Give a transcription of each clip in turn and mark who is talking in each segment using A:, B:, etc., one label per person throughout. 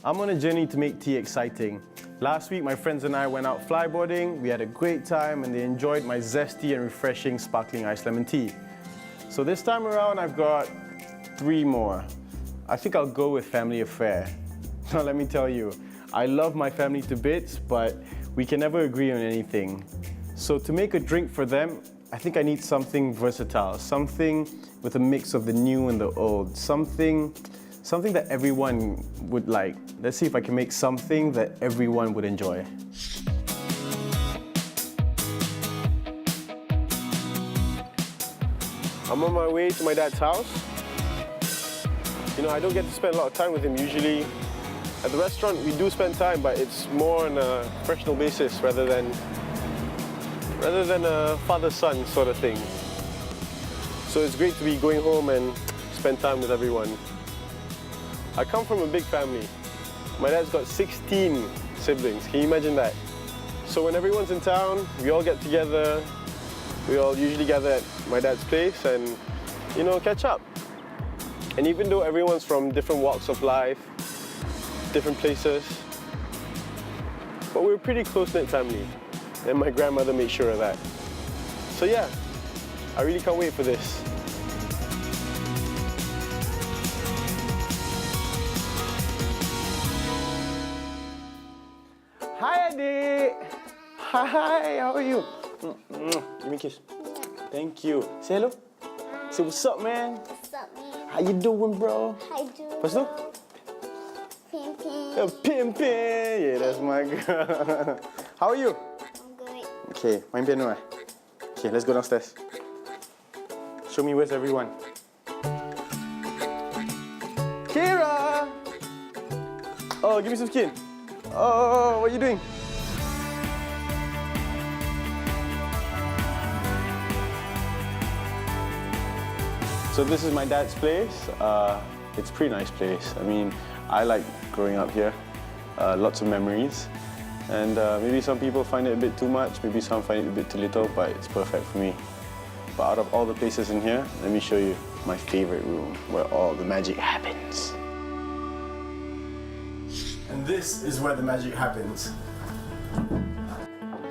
A: I'm on a journey to make tea exciting. Last week, my friends and I went out flyboarding, we had a great time, and they enjoyed my zesty and refreshing sparkling iced lemon tea. So this time around, I've got 3 more. I think I'll go with family affair. Now let me tell you, I love my family to bits, but we can never agree on anything. So to make a drink for them, I think I need something versatile, something with a mix of the new and the old, something that everyone would like. Let's see if I can make something that everyone would enjoy. I'm on my way to my dad's house. You know, I don't get to spend a lot of time with him usually. At the restaurant, we do spend time, but it's more on a professional basis rather than a father-son sort of thing. So it's great to be going home and spend time with everyone. I come from a big family. My dad's got 16 siblings. Can you imagine that? So when everyone's in town, we all get together. We all usually gather at my dad's place and, you know, catch up. And even though everyone's from different walks of life, different places, but we're a pretty close-knit family. And my grandmother made sure of that. So yeah, I really can't wait for this. Hi, Adi. Hi, how are you? Give me a kiss. Thank you. Say hello. Say what's up, man.
B: What's up, man?
A: How you doing, bro?
B: How you doing?
A: What's up?
B: Pin.
A: Pin. Yeah, that's my girl. How are you?
B: I'm good.
A: Okay, main piano eh? Okay, let's go downstairs. Show me where's everyone. Kira! Oh, give me some skin. Oh, what are you doing? So this is my dad's place. It's a pretty nice place. I mean, I like growing up here. Lots of memories. And maybe some people find it a bit too much, maybe some find it a bit too little, but it's perfect for me. But out of all the places in here, let me show you my favorite room, where all the magic happens. And this is where the magic happens.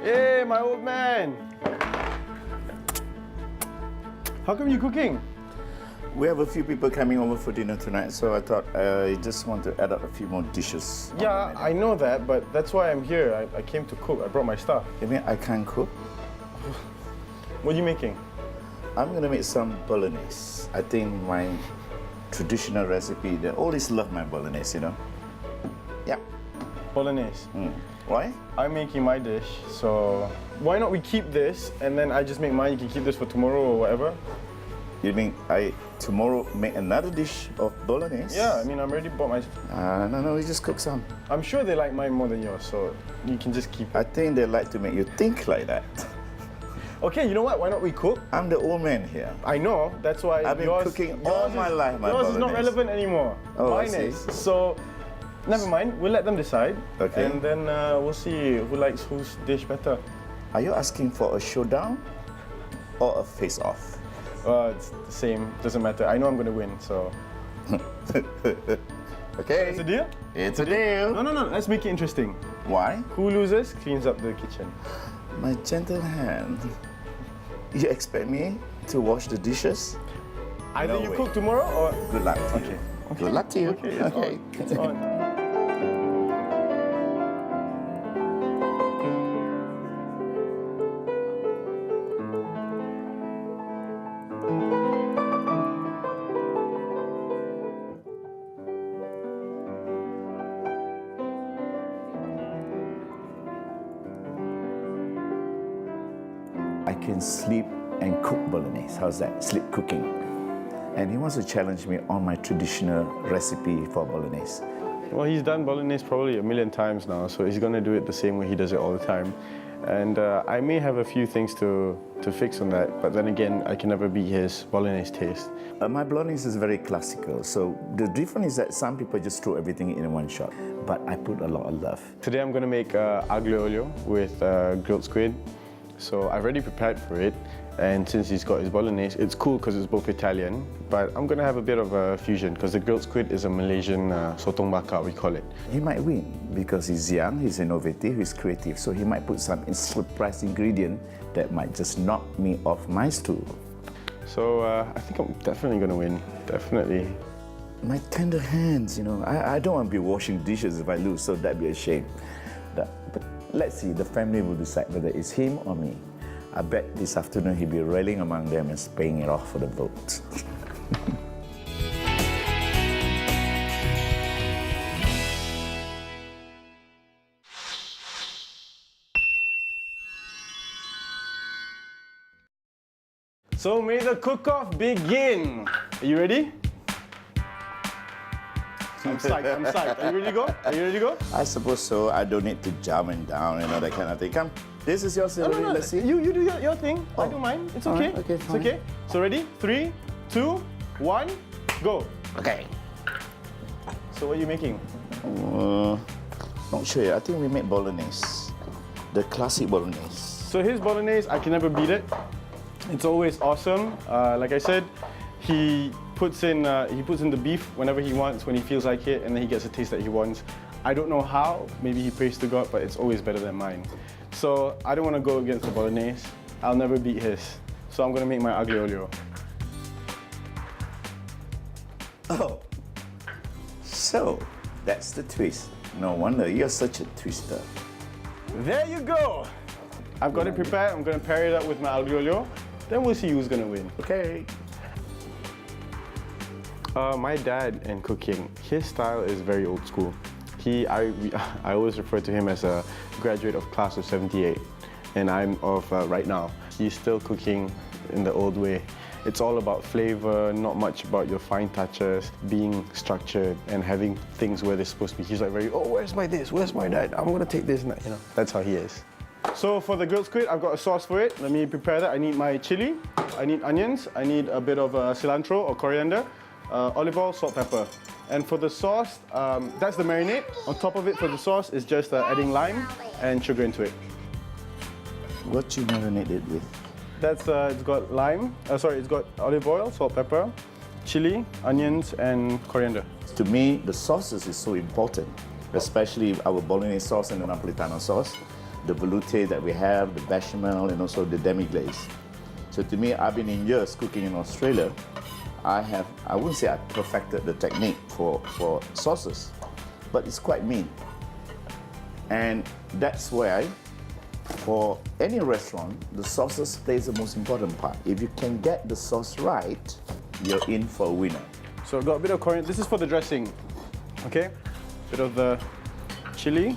A: Hey, my old man! How come you're cooking?
C: We have a few people coming over for dinner tonight, so I thought I just want to add up a few more dishes.
A: Yeah, I know that, but that's why I'm here. I came to cook. I brought my stuff.
C: You mean I can't cook?
A: What are you making?
C: I'm gonna make some bolognese. I think my traditional recipe, they always love my bolognese, you know? Yeah.
A: Bolognese.
C: Why?
A: I'm making my dish, so why not we keep this and then I just make mine, you can keep this for tomorrow or whatever?
C: You mean I tomorrow make another dish of bolognese?
A: Yeah, I mean, I'm already bought my...
C: No, we just cook some.
A: I'm sure they like mine more than yours, so you can just keep it.
C: I think they like to make you think like that.
A: Okay, you know what? Why not we cook?
C: I'm the old man here.
A: I know, that's why
C: I've been cooking all my life, my
A: yours is not
C: bolognese.
A: relevant anymore.
C: Oh,
A: mine
C: I see.
A: is. So, never mind, we'll let them decide.
C: Okay.
A: And then we'll see who likes whose dish better.
C: Are you asking for a showdown or a face-off?
A: It's the same, doesn't matter. I know I'm gonna win, so...
C: Okay.
A: It's a deal?
C: It's a deal.
A: No, let's make it interesting.
C: Why?
A: Who loses cleans up the kitchen.
C: My gentle hand. You expect me to wash the dishes?
A: Either
C: No
A: you
C: way.
A: cook tomorrow or...
C: Good luck to you. Good luck to you.
A: Okay, it's on. It's on.
C: I can sleep and cook bolognese. How's that? Sleep cooking. And he wants to challenge me on my traditional recipe for bolognese.
A: Well, he's done bolognese probably 1,000,000 times now, so he's gonna do it the same way he does it all the time. And I may have a few things to fix on that, but then again, I can never beat his bolognese taste.
C: My bolognese is very classical, so the difference is that some people just throw everything in one shot, but I put a lot of love.
A: Today I'm gonna make aglio olio with grilled squid. So I've already prepared for it. And since he's got his bolognese, it's cool because it's both Italian, but I'm gonna have a bit of a fusion because the grilled squid is a Malaysian sotong bakar, we call it.
C: He might win because he's young, he's innovative, he's creative, so he might put some surprise ingredient that might just knock me off my stool.
A: So I think I'm definitely gonna win, definitely.
C: My tender hands, you know, I don't want to be washing dishes if I lose, so that'd be a shame. But let's see, the family will decide whether it's him or me. I bet this afternoon he'll be rallying among them and paying it off for the vote.
A: So may the cook-off begin. Are you ready? I'm psyched, I'm psyched. Are you ready to go? Are you ready to go?
C: I suppose so. I don't need to jump and down and all that kind of thing. Come, this is your ceremony,
A: No.
C: let's see.
A: You do your thing. I do mine. It's okay.
C: Right, okay,
A: it's
C: fine.
A: okay. So ready? 3, 2, 1, go.
C: Okay.
A: So what are you making?
C: Not sure yet. I think we made bolognese. The classic bolognese.
A: So his bolognese, I can never beat it. It's always awesome. Like I said, he puts in the beef whenever he wants, when he feels like it, and then he gets the taste that he wants. I don't know how. Maybe he prays to God, but it's always better than mine. So I don't want to go against the bolognese. I'll never beat his. So I'm gonna make my aglio olio.
C: Oh, so that's the twist. No wonder you're such a twister.
A: There you go. I've got it prepared. I'm gonna pair it up with my aglio olio. Then we'll see who's gonna win.
C: Okay.
A: My dad in cooking, his style is very old school. I always refer to him as a graduate of class of 78, and I'm of right now. He's still cooking in the old way. It's all about flavor, not much about your fine touches, being structured and having things where they're supposed to be. He's like very, oh, where's my this? Where's my that? I'm gonna take this, and that, you know. That's how he is. So for the grilled squid, I've got a sauce for it. Let me prepare that. I need my chili, I need onions, I need a bit of cilantro or coriander, olive oil, salt, pepper. And for the sauce, that's the marinade. On top of it for the sauce is just adding lime and sugar into it.
C: What you marinated with?
A: That's, it's got lime, it's got olive oil, salt, pepper, chili, onions, and coriander.
C: To me, the sauces is so important, especially our bolognese sauce and the Napolitano sauce, the velouté that we have, the bechamel, and also the demi-glaze. So to me, I've been in years cooking in Australia. I wouldn't say I perfected the technique for sauces, but it's quite mean. And that's why, for any restaurant, the sauces plays the most important part. If you can get the sauce right, you're in for a winner.
A: So I've got a bit of coriander. This is for the dressing, okay? Bit of the chili.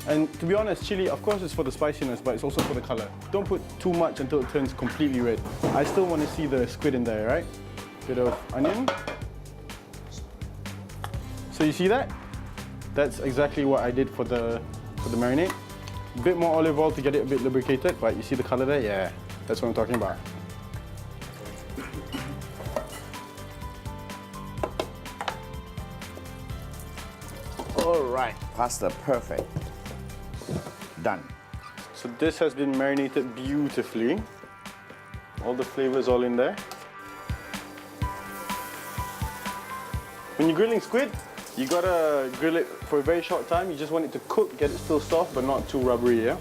A: And to be honest, chili, of course, is for the spiciness, but it's also for the color. Don't put too much until it turns completely red. I still want to see the squid in there, right? Bit of onion. So you see that? That's exactly what I did for the marinade. A bit more olive oil to get it a bit lubricated, but you see the color there? Yeah, that's what I'm talking about.
C: All right, pasta, perfect. Done.
A: So this has been marinated beautifully. All the flavors all in there. When you're grilling squid, you gotta grill it for a very short time. You just want it to cook, get it still soft, but not too rubbery, yeah?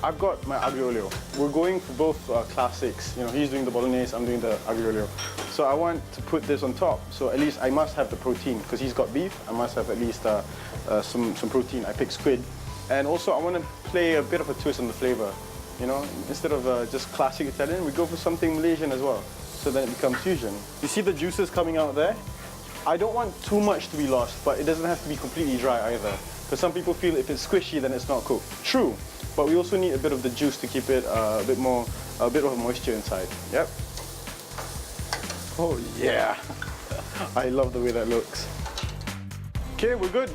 A: I've got my aglio olio. We're going for both classics. You know, he's doing the bolognese, I'm doing the aglio olio. So I want to put this on top. So at least I must have the protein, because he's got beef. I must have at least some protein. I picked squid. And also I want to play a bit of a twist on the flavor. You know, instead of just classic Italian, we go for something Malaysian as well. So then it becomes fusion. You see the juices coming out there? I don't want too much to be lost, but it doesn't have to be completely dry either. Because some people feel if it's squishy, then it's not cooked. True, but we also need a bit of the juice to keep it a bit of moisture inside. Yep. Oh yeah, I love the way that looks. Okay, we're good.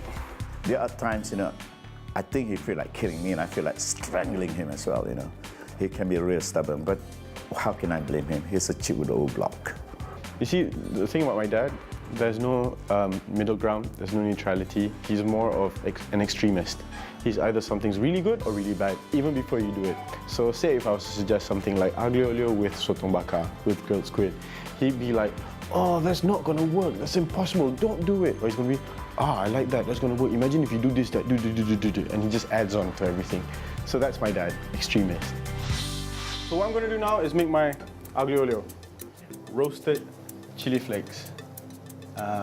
C: There are times, you know, I think he feel like killing me and I feel like strangling him as well, you know. He can be real stubborn, but how can I blame him? He's a chip with the old block.
A: You see, the thing about my dad, there's no middle ground, there's no neutrality. He's more of an extremist. is either something's really good or really bad, even before you do it. So say if I was to suggest something like aglio olio with sotong bakar, with grilled squid, he'd be like, oh, that's not gonna work, that's impossible, don't do it. Or he's gonna be, I like that, that's gonna work. Imagine if you do this, that, do. And he just adds on to everything. So that's my dad, extremist. So what I'm gonna do now is make my aglio olio. Roasted chili flakes.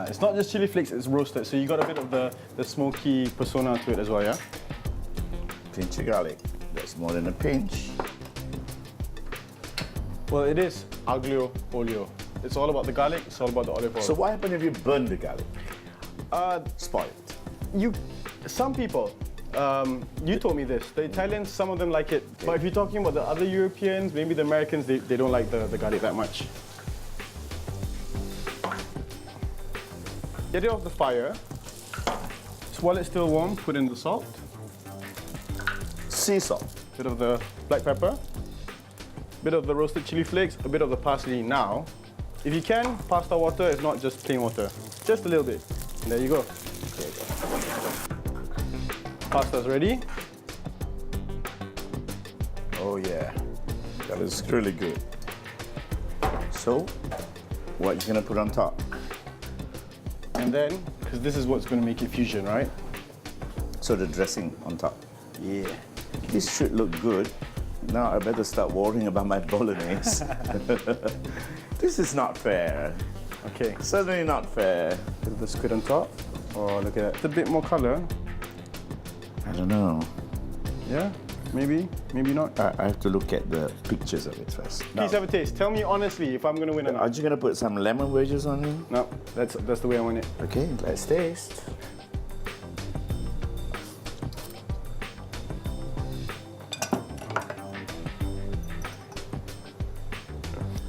A: It's not just chili flakes, it's roasted, so you got a bit of the smoky persona to it as well, yeah?
C: Pinch of garlic. That's more than a pinch.
A: Well, it is aglio olio. It's all about the garlic, it's all about the olive oil.
C: So what happens if you burn the garlic? Spoil it.
A: Some people, you told me this, the Italians, some of them like it, but if you're talking about the other Europeans, maybe the Americans, they don't like the garlic that much. Get it off the fire. So while it's still warm, put in the salt.
C: Sea salt.
A: Bit of the black pepper. Bit of the roasted chili flakes, a bit of the parsley now. If you can, pasta water, if not just plain water. Just a little bit. And there you go. Pasta's ready.
C: Oh yeah, that is really good. So, what are you gonna put on top?
A: And then, because this is what's going to make it fusion, right?
C: So the dressing on top.
A: Yeah.
C: This should look good. Now I better start worrying about my bolognese. This is not fair.
A: Okay.
C: Certainly not fair.
A: Put the squid on top. Oh, look at that. It's a bit more color.
C: I don't know.
A: Yeah, maybe, maybe not.
C: I have to look at the pictures of it first.
A: Please have a taste. Tell me honestly if I'm going to win or not.
C: Are you gonna put some lemon wedges on it?
A: No, that's the way I want it.
C: Okay, let's taste.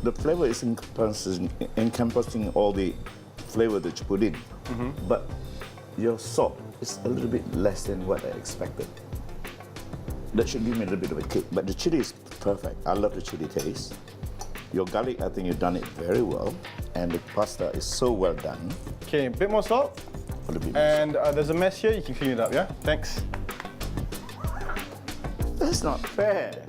C: The flavor is encompassing all the flavor that you put in, but your salt is a little bit less than what I expected. That should give me a little bit of a kick, but the chili is perfect. I love the chili taste. Your garlic, I think you've done it very well, and the pasta is so well done.
A: Okay, a bit more salt.
C: A little bit more
A: And there's a mess here, you can clean it up, yeah? Thanks.
C: That's not fair.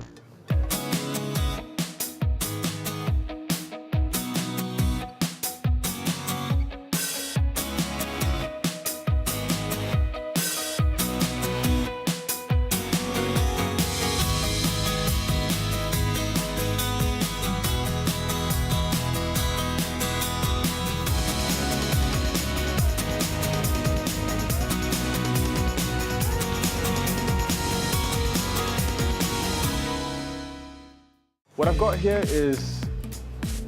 A: What I've got here is,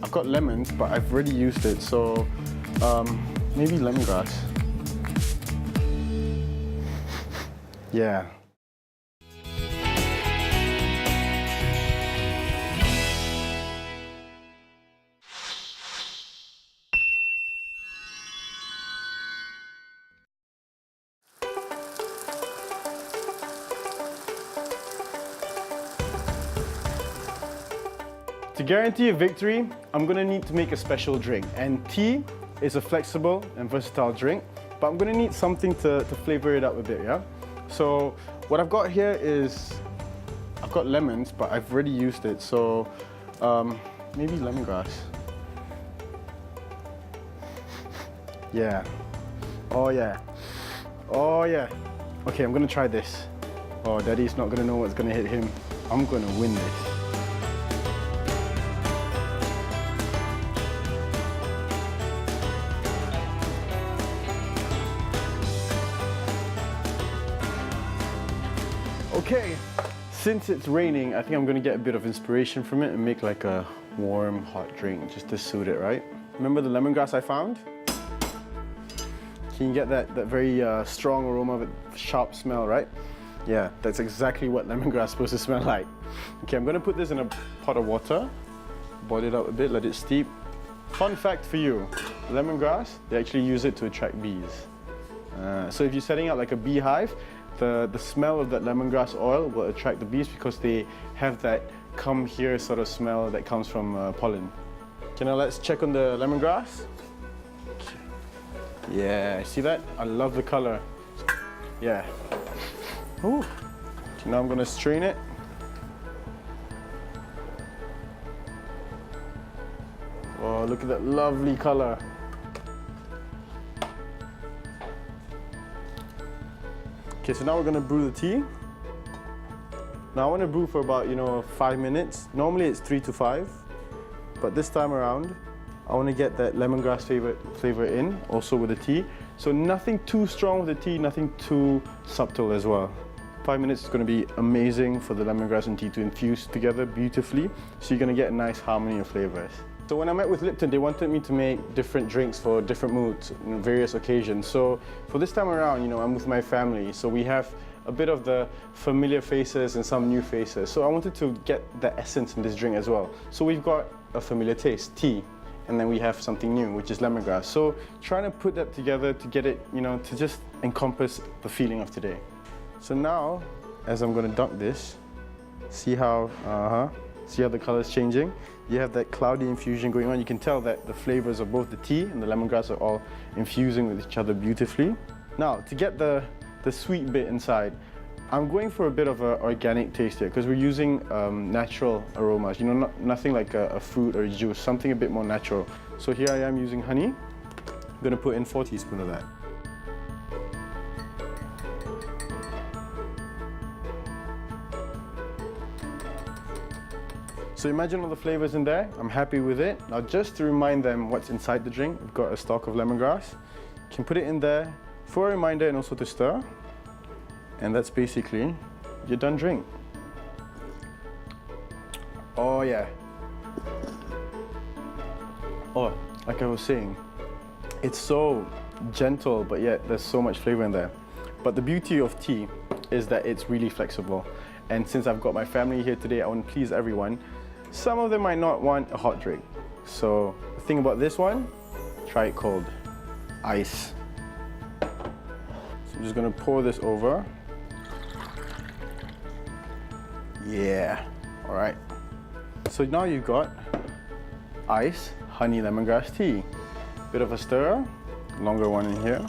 A: I've got lemons, but I've already used it, so maybe lemongrass. Yeah. To guarantee a victory, I'm gonna need to make a special drink. And tea is a flexible and versatile drink, but I'm gonna need something to flavor it up a bit, yeah? So what I've got here is, I've got lemons, but I've already used it, so maybe lemongrass. Yeah. Oh yeah. Oh yeah. Okay, I'm gonna try this. Oh, Daddy's not gonna know what's gonna hit him. I'm gonna win this. Okay, since it's raining, I think I'm gonna get a bit of inspiration from it and make like a warm, hot drink just to suit it, right? Remember the lemongrass I found? Can you get that very strong aroma, but sharp smell, right? Yeah, that's exactly what lemongrass is supposed to smell like. Okay, I'm gonna put this in a pot of water, boil it up a bit, let it steep. Fun fact for you, lemongrass, they actually use it to attract bees. So if you're setting up like a beehive, the smell of that lemongrass oil will attract the bees because they have that come here sort of smell that comes from pollen. Okay, now let's check on the lemongrass. Yeah, see that? I love the color. Yeah. Ooh. So now I'm gonna strain it. Oh, look at that lovely color. Okay, so now we're gonna brew the tea. Now I want to brew for about, 5 minutes. Normally it's 3 to 5, but this time around, I want to get that lemongrass flavor in, also with the tea. So nothing too strong with the tea, nothing too subtle as well. 5 minutes is going to be amazing for the lemongrass and tea to infuse together beautifully. So you're going to get a nice harmony of flavors. So when I met with Lipton, they wanted me to make different drinks for different moods, various occasions. So for this time around, I'm with my family. So we have a bit of the familiar faces and some new faces. So I wanted to get the essence in this drink as well. So we've got a familiar taste, tea, and then we have something new, which is lemongrass. So trying to put that together to get it, to just encompass the feeling of today. So now, as I'm gonna dunk this, see how the color's changing? You have that cloudy infusion going on. You can tell that the flavors of both the tea and the lemongrass are all infusing with each other beautifully. Now, to get the sweet bit inside, I'm going for a bit of an organic taste here because we're using natural aromas, nothing like a fruit or a juice, something a bit more natural. So here I am using honey. I'm gonna put in 4 teaspoons of that. So imagine all the flavors in there. I'm happy with it. Now just to remind them what's inside the drink, we've got a stalk of lemongrass. You can put it in there for a reminder and also to stir. And that's basically your done drink. Oh yeah. Oh, like I was saying, it's so gentle, but yet there's so much flavor in there. But the beauty of tea is that it's really flexible. And since I've got my family here today, I want to please everyone. Some of them might not want a hot drink. So the thing about this one, try it cold. Ice. So I'm just gonna pour this over. Yeah, all right. So now you've got ice, honey lemongrass tea. Bit of a stirrer, longer one in here.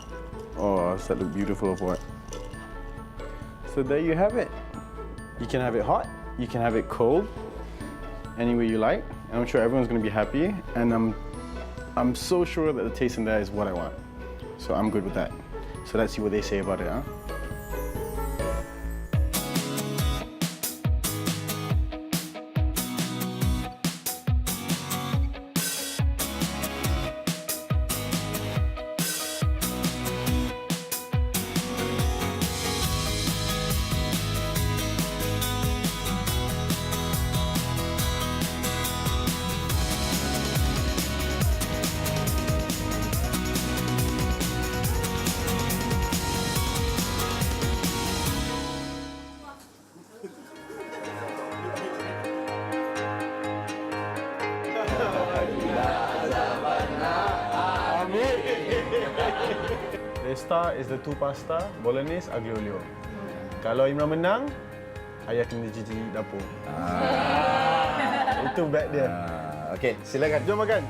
A: Oh, does that look beautiful of what? So there you have it. You can have it hot, you can have it cold, any way you like. And I'm sure everyone's gonna be happy. And I'm so sure that the taste in there is what I want. So I'm good with that. So let's see what they say about it, huh? The star is the 2 pasta, bolognese, aglio olio. Kalau Imran menang, ayah kena cuci dapur. Itu bet dia.
C: Okey, silakan.
A: Jom makan.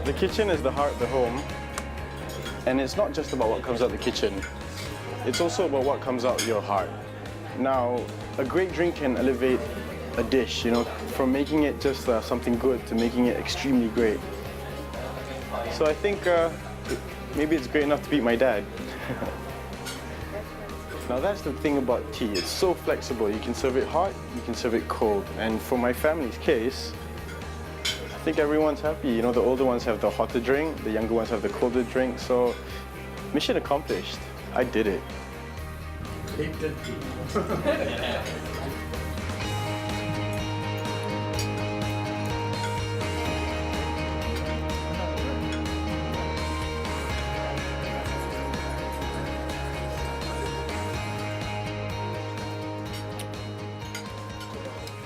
A: The kitchen is the heart of the home, and it's not just about what comes out the kitchen, it's also about what comes out of your heart. Now, a great drink can elevate a dish, from making it just something good to making it extremely great. So I think maybe it's great enough to beat my dad. Now that's the thing about tea, it's so flexible. You can serve it hot, you can serve it cold, and for my family's case, I think everyone's happy. The older ones have the hotter drink, the younger ones have the colder drink. So, mission accomplished. I did it.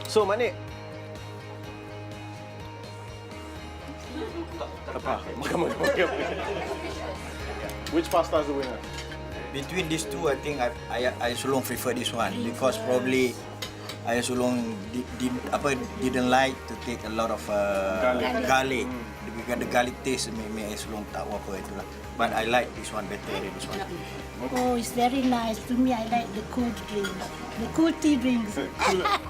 A: So, Manik. Apa? Makan. Which pasta is the winner?
B: Between these two, I think I Sulong prefer this one because probably I Sulong didn't like to take a lot of garlic. Because the garlic taste make I Sulong tak apa itulah. But I like this one better than this one.
D: Oh, it's very nice. To me, I like the cold drink. The cold tea drinks.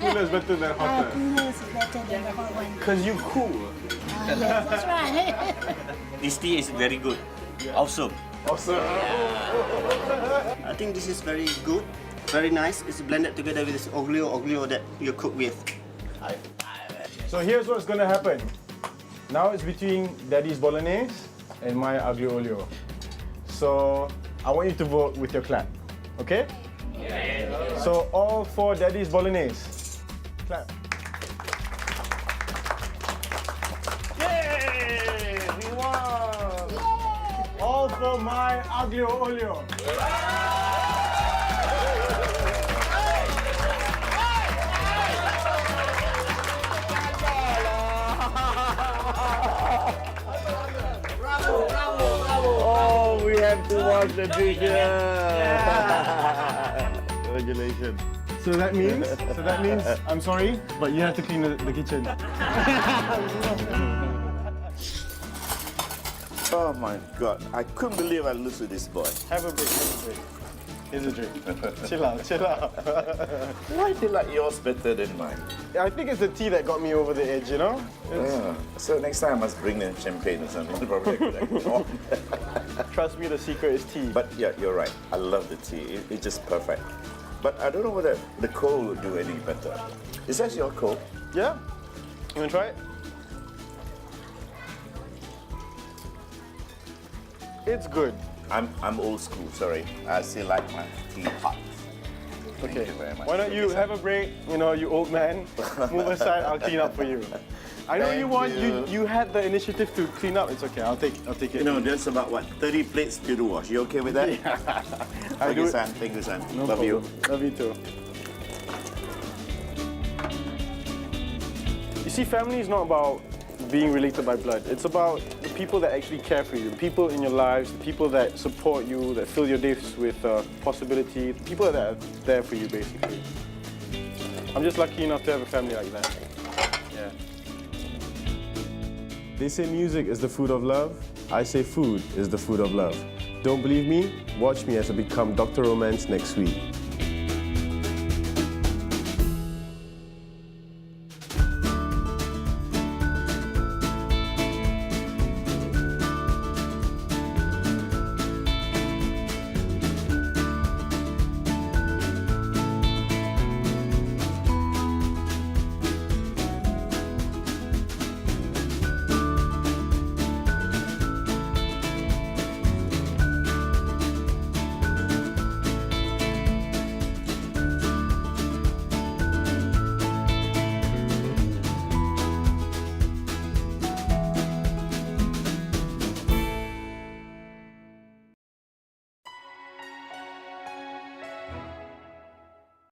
A: Cooler is better than hotter.
D: Cooler is better than the hot one.
A: Because you cool.
D: Yes, that's right.
B: This tea is very good. Awesome.
A: Awesome.
E: I think this is very good, very nice. It's blended together with this oglio that you cook with.
A: So here's what's gonna happen. Now it's between Daddy's Bolognese and my aglio olio. So I want you to vote with your clap, okay? Yeah. So all for Daddy's Bolognese. Clap. Yay! We won! All for my aglio olio.
C: Oh, we have to watch the video. Congratulations.
A: So that means, I'm sorry, but you have to clean the kitchen.
C: Oh my God, I couldn't believe I lose to this boy.
A: Have a break. Here's a drink. Chill out.
C: Why do you like yours better than mine?
A: I think it's the tea that got me over the edge, you know?
C: So next time I must bring them champagne or something. Probably I could
A: Trust me, the secret is tea.
C: But yeah, you're right. I love the tea. It's just perfect. But I don't know whether the cold would do any better. Is that your cold?
A: Yeah? You wanna try it? It's good.
C: I'm old school, sorry. I still like my tea hot. Thank
A: Okay.
C: you very much.
A: Why don't you have a break? You know, you old man. Move aside, I'll clean up for you. I know you had the initiative to clean up. It's okay, I'll take it.
C: You know, there's about, what, 30 plates still to wash. You okay with that?
A: Yeah.
C: Thank you, son. Thank you, son.
A: No
C: Love you.
A: problem. Love you too. You see, family is not about being related by blood. It's about the people that actually care for you, the people in your lives, the people that support you, that fill your days with possibility, the people that are there for you, basically. I'm just lucky enough to have a family like that. Yeah. They say music is the food of love. I say food is the food of love. Don't believe me? Watch me as I become Dr. Romance next week.